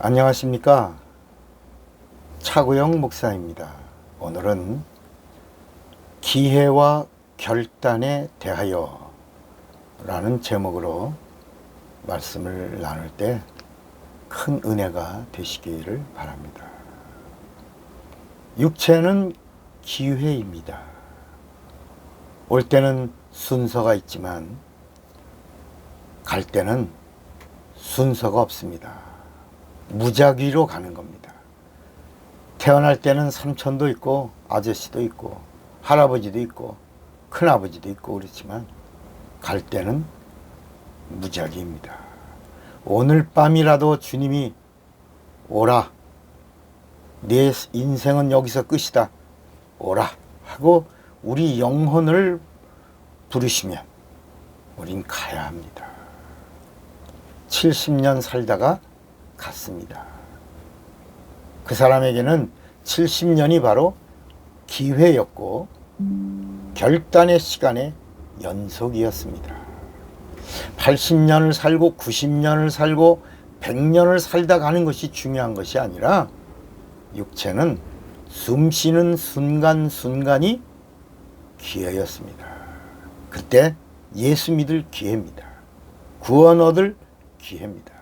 안녕하십니까? 차구영 목사입니다. 오늘은 기회와 결단에 대하여 라는 제목으로 말씀을 나눌 때 큰 은혜가 되시기를 바랍니다. 육체는 기회입니다. 올 때는 순서가 있지만 갈 때는 순서가 없습니다. 무작위로 가는 겁니다. 태어날 때는 삼촌도 있고 아저씨도 있고 할아버지도 있고 큰아버지도 있고 그렇지만 갈 때는 무작위입니다. 오늘 밤이라도 주님이 오라, 내 인생은 여기서 끝이다, 오라 하고 우리 영혼을 부르시면 우린 가야 합니다. 70년 살다가 갔습니다. 그 사람에게는 70년이 바로 기회였고 결단의 시간의 연속이었습니다. 80년을 살고 90년을 살고 100년을 살다 가는 것이 중요한 것이 아니라 육체는 숨쉬는 순간순간이 기회였습니다. 그때 예수 믿을 기회입니다. 구원 얻을 기회입니다.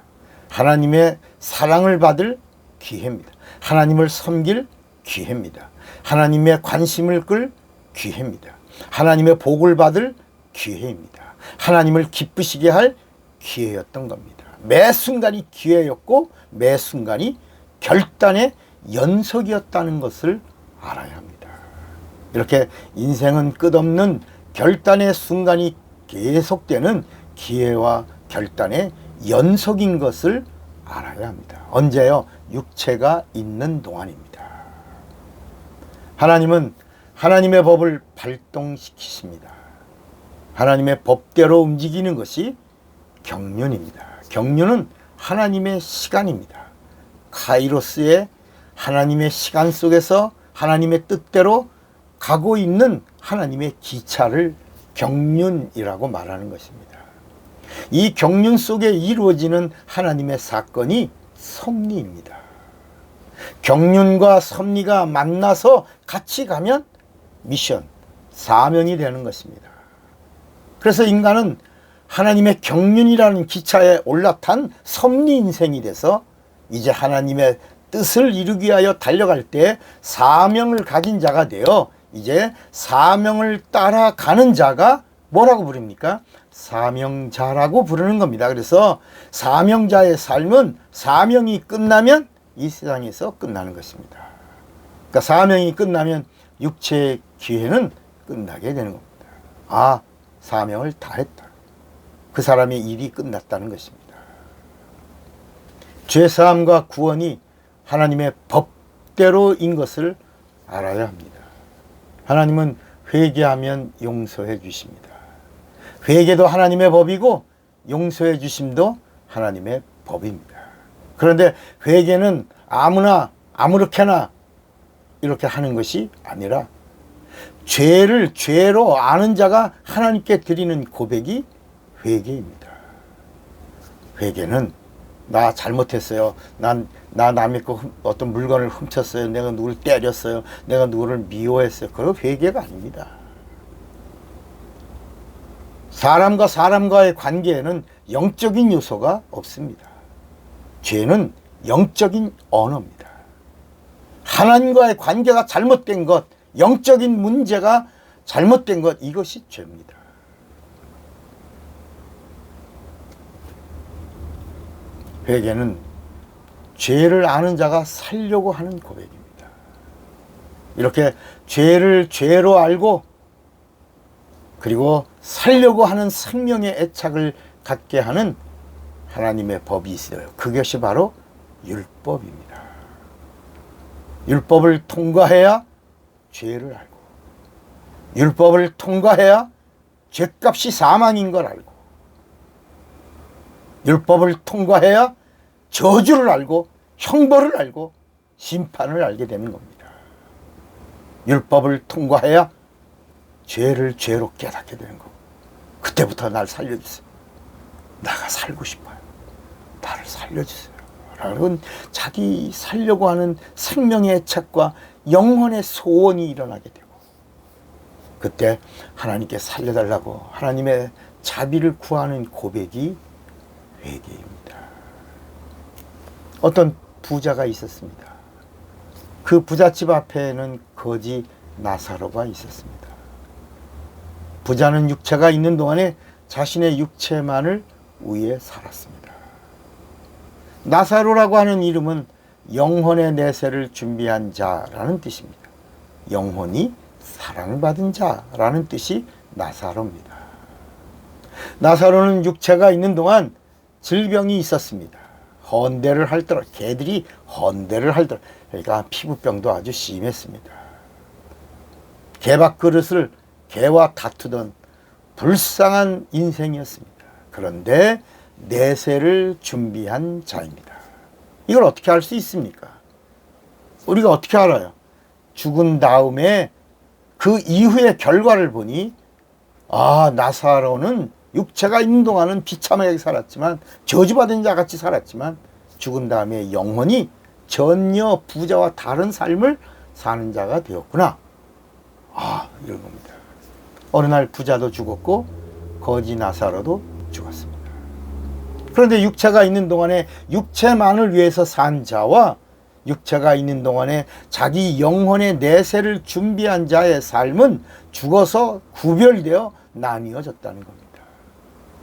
하나님의 사랑을 받을 기회입니다. 하나님을 섬길 기회입니다. 하나님의 관심을 끌 기회입니다. 하나님의 복을 받을 기회입니다. 하나님을 기쁘시게 할 기회였던 겁니다. 매 순간이 기회였고 매 순간이 결단의 연속이었다는 것을 알아야 합니다. 이렇게 인생은 끝없는 결단의 순간이 계속되는 기회와 결단의 연속인 것을 알아야 합니다. 언제요? 육체가 있는 동안입니다. 하나님은 하나님의 법을 발동시키십니다. 하나님의 법대로 움직이는 것이 경륜입니다. 경륜은 하나님의 시간입니다. 카이로스의 하나님의 시간 속에서 하나님의 뜻대로 가고 있는 하나님의 기차를 경륜이라고 말하는 것입니다. 이 경륜 속에 이루어지는 하나님의 사건이 섭리입니다. 경륜과 섭리가 만나서 같이 가면 미션, 사명이 되는 것입니다. 그래서 인간은 하나님의 경륜이라는 기차에 올라탄 섭리 인생이 돼서 이제 하나님의 뜻을 이루기 위하여 달려갈 때 사명을 가진 자가 되어 이제 사명을 따라가는 자가 뭐라고 부릅니까? 사명자라고 부르는 겁니다. 그래서 사명자의 삶은 사명이 끝나면 이 세상에서 끝나는 것입니다. 그러니까 사명이 끝나면 육체의 기회는 끝나게 되는 겁니다. 아, 사명을 다했다. 그 사람의 일이 끝났다는 것입니다. 죄사함과 구원이 하나님의 법대로인 것을 알아야 합니다. 하나님은 회개하면 용서해 주십니다. 회개도 하나님의 법이고 용서해 주심도 하나님의 법입니다. 그런데 회개는 아무나 아무렇게나 이렇게 하는 것이 아니라 죄를 죄로 아는 자가 하나님께 드리는 고백이 회개입니다. 회개는 나 잘못했어요. 나 남의 거 어떤 물건을 훔쳤어요. 내가 누구를 때렸어요. 내가 누구를 미워했어요. 그건 회개가 아닙니다. 사람과 사람과의 관계에는 영적인 요소가 없습니다. 죄는 영적인 언어입니다. 하나님과의 관계가 잘못된 것, 영적인 문제가 잘못된 것, 이것이 죄입니다. 회개는 죄를 아는 자가 살려고 하는 고백입니다. 이렇게 죄를 죄로 알고 그리고 살려고 하는 생명의 애착을 갖게 하는 하나님의 법이 있어요. 그것이 바로 율법입니다. 율법을 통과해야 죄를 알고 율법을 통과해야 죄값이 사망인 걸 알고 율법을 통과해야 저주를 알고 형벌을 알고 심판을 알게 되는 겁니다. 율법을 통과해야 죄를 죄로 깨닫게 되는 거고 그때부터 날 살려주세요. 나가 살고 싶어요. 나를 살려주세요. 라는 자기 살려고 하는 생명의 애착과 영혼의 소원이 일어나게 되고, 그때 하나님께 살려달라고 하나님의 자비를 구하는 고백이 회개입니다. 어떤 부자가 있었습니다. 그 부잣집 앞에는 거지 나사로가 있었습니다. 부자는 육체가 있는 동안에 자신의 육체만을 위해 살았습니다. 나사로라고 하는 이름은 영혼의 내세를 준비한 자라는 뜻입니다. 영혼이 사랑받은 자라는 뜻이 나사로입니다. 나사로는 육체가 있는 동안 질병이 있었습니다. 헌대를 핥더라. 개들이 헌대를 핥더라. 그러니까 피부병도 아주 심했습니다. 개밥그릇을 개와 다투던 불쌍한 인생이었습니다. 그런데 내세를 준비한 자입니다. 이걸 어떻게 알 수 있습니까? 우리가 어떻게 알아요? 죽은 다음에 그 이후의 결과를 보니, 아, 나사로는 육체가 있는 동안은 비참하게 살았지만, 저주받은 자같이 살았지만, 죽은 다음에 영혼이 전혀 부자와 다른 삶을 사는 자가 되었구나. 아, 이런 겁니다. 어느 날 부자도 죽었고 거지 나사로도 죽었습니다. 그런데 육체가 있는 동안에 육체만을 위해서 산 자와 육체가 있는 동안에 자기 영혼의 내세를 준비한 자의 삶은 죽어서 구별되어 나뉘어졌다는 겁니다.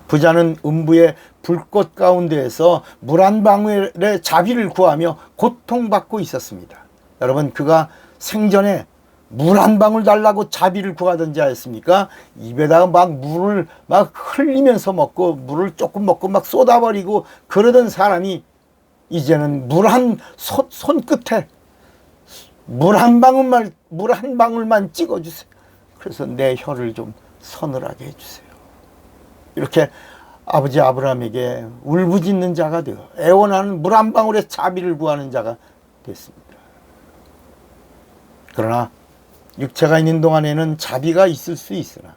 부자는 음부의 불꽃 가운데에서 물 한 방울의 자비를 구하며 고통받고 있었습니다. 여러분, 그가 생전에 물 한 방울 달라고 자비를 구하던 자였습니까? 입에다가 막 물을 막 흘리면서 먹고 물을 조금 먹고 막 쏟아버리고 그러던 사람이 이제는 손끝에 물 한 방울만 찍어주세요. 그래서 내 혀를 좀 서늘하게 해주세요. 이렇게 아버지 아브라함에게 울부짖는 자가 되어 애원하는 물 한 방울의 자비를 구하는 자가 됐습니다. 그러나 육체가 있는 동안에는 자비가 있을 수 있으나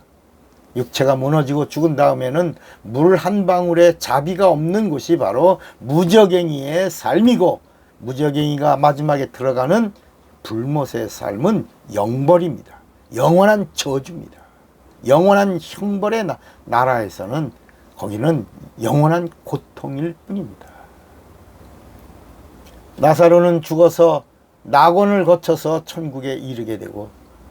육체가 무너지고 죽은 다음에는 물 한 방울의 자비가 없는 곳이 바로 무적행이의 삶이고, 무적행이가 마지막에 들어가는 불못의 삶은 영벌입니다. 영원한 저주입니다. 영원한 형벌의 나라에서는 거기는 영원한 고통일 뿐입니다. 나사로는 죽어서 낙원을 거쳐서 천국에 이르게 되고,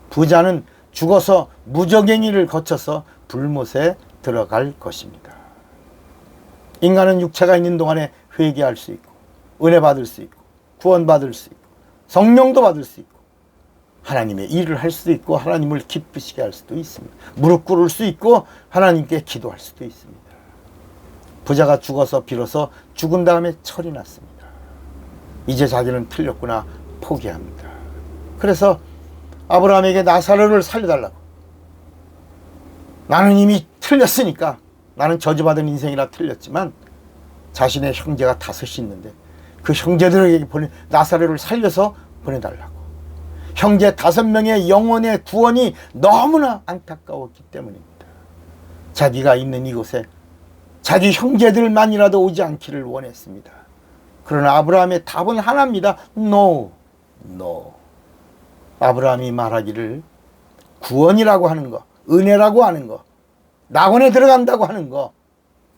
부자는 죽어서 무적행위를 거쳐서 불못에 들어갈 것입니다. 인간은 육체가 있는 동안에 회개할 수 있고, 은혜 받을 수 있고, 구원 받을 수 있고, 성령도 받을 수 있고, 하나님의 일을 할 수도 있고, 하나님을 기쁘시게 할 수도 있습니다. 무릎 꿇을 수 있고, 하나님께 기도할 수도 있습니다. 부자가 죽어서 비로소 죽은 다음에 철이 났습니다. 이제 자기는 틀렸구나 포기합니다. 그래서 아브라함에게 나사로를 살려달라고. 나는 이미 틀렸으니까, 나는 저주받은 인생이라 틀렸지만 자신의 형제가 5이 있는데 그 형제들에게 나사로를 살려서 보내달라고. 형제 5명의 영혼의 구원이 너무나 안타까웠기 때문입니다. 자기가 있는 이곳에 자기 형제들만이라도 오지 않기를 원했습니다. 그러나 아브라함의 답은 하나입니다. No. 아브라함이 말하기를 구원이라고 하는 거, 은혜라고 하는 거, 낙원에 들어간다고 하는 거,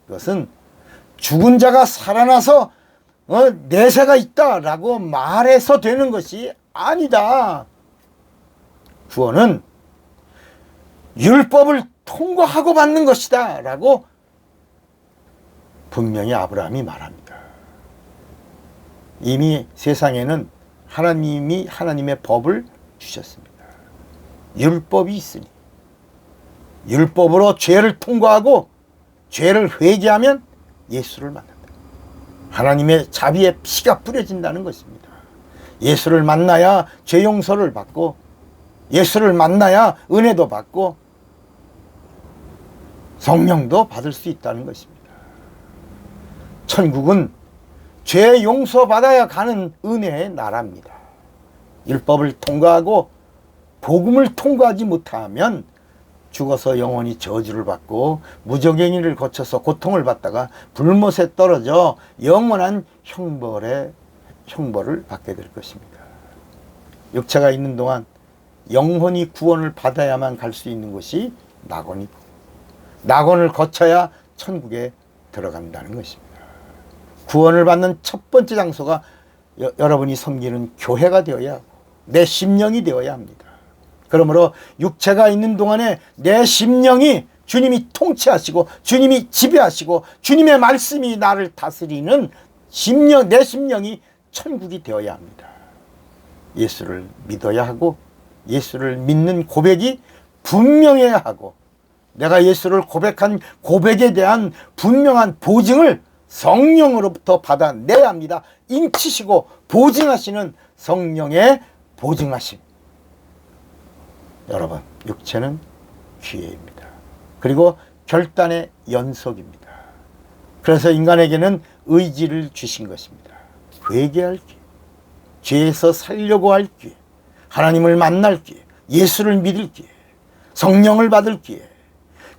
이것은 죽은 자가 살아나서 내세가 있다라고 말해서 되는 것이 아니다. 구원은 율법을 통과하고 받는 것이다 라고 분명히 아브라함이 말합니다. 이미 세상에는 하나님이 하나님의 법을 주셨습니다. 율법이 있으니 율법으로 죄를 통과하고 죄를 회개하면 예수를 만난다. 하나님의 자비의 피가 뿌려진다는 것입니다. 예수를 만나야 죄 용서를 받고, 예수를 만나야 은혜도 받고 성령도 받을 수 있다는 것입니다. 천국은 죄 용서받아야 가는 은혜의 나라입니다. 율법을 통과하고 복음을 통과하지 못하면 죽어서 영원히 저주를 받고 무저갱이를 거쳐서 고통을 받다가 불못에 떨어져 영원한 형벌을 받게 될 것입니다. 육체가 있는 동안 영혼이 구원을 받아야만 갈 수 있는 곳이 낙원이고, 낙원을 거쳐야 천국에 들어간다는 것입니다. 구원을 받는 첫 번째 장소가 여러분이 섬기는 교회가 되어야 하고 내 심령이 되어야 합니다. 그러므로 육체가 있는 동안에 내 심령이 주님이 통치하시고 주님이 지배하시고 주님의 말씀이 나를 다스리는 내 심령이 천국이 되어야 합니다. 예수를 믿어야 하고 예수를 믿는 고백이 분명해야 하고 내가 예수를 고백한 고백에 대한 분명한 보증을 성령으로부터 받아내야 합니다. 인치시고 보증하시는 성령의 보증하심. 여러분, 육체는 기회입니다. 그리고 결단의 연속입니다. 그래서 인간에게는 의지를 주신 것입니다. 회개할 기회, 죄에서 살려고 할 기회, 하나님을 만날 기회, 예수를 믿을 기회, 성령을 받을 기회,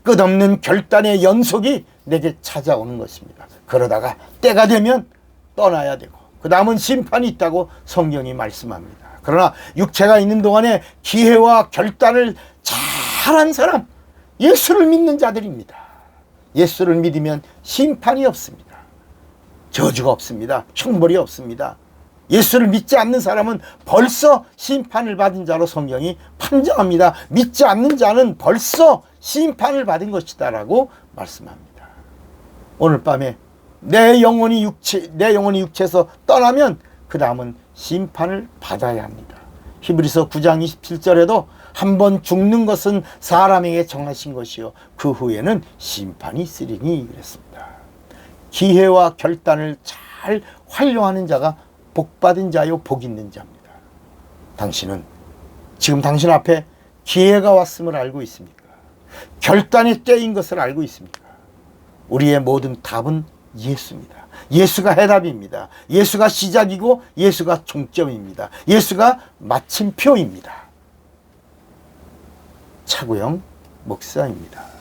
끝없는 결단의 연속이 내게 찾아오는 것입니다. 그러다가 때가 되면 떠나야 되고 그 다음은 심판이 있다고 성경이 말씀합니다. 그러나 육체가 있는 동안에 기회와 결단을 잘한 사람, 예수를 믿는 자들입니다. 예수를 믿으면 심판이 없습니다. 저주가 없습니다. 형벌이 없습니다. 예수를 믿지 않는 사람은 벌써 심판을 받은 자로 성경이 판정합니다. 믿지 않는 자는 벌써 심판을 받은 것이다 라고 말씀합니다. 오늘 밤에 내 영혼이 육체에서 떠나면 그 다음은 심판을 받아야 합니다. 히브리서 9장 27절에도 한 번 죽는 것은 사람에게 정하신 것이요 그 후에는 심판이 있으리니 그랬습니다. 기회와 결단을 잘 활용하는 자가 복받은 자요 복 있는 자입니다. 당신은 지금 당신 앞에 기회가 왔음을 알고 있습니까? 결단의 때인 것을 알고 있습니까? 우리의 모든 답은 예수입니다. 예수가 해답입니다. 예수가 시작이고 예수가 종점입니다. 예수가 마침표입니다. 차구영 목사입니다.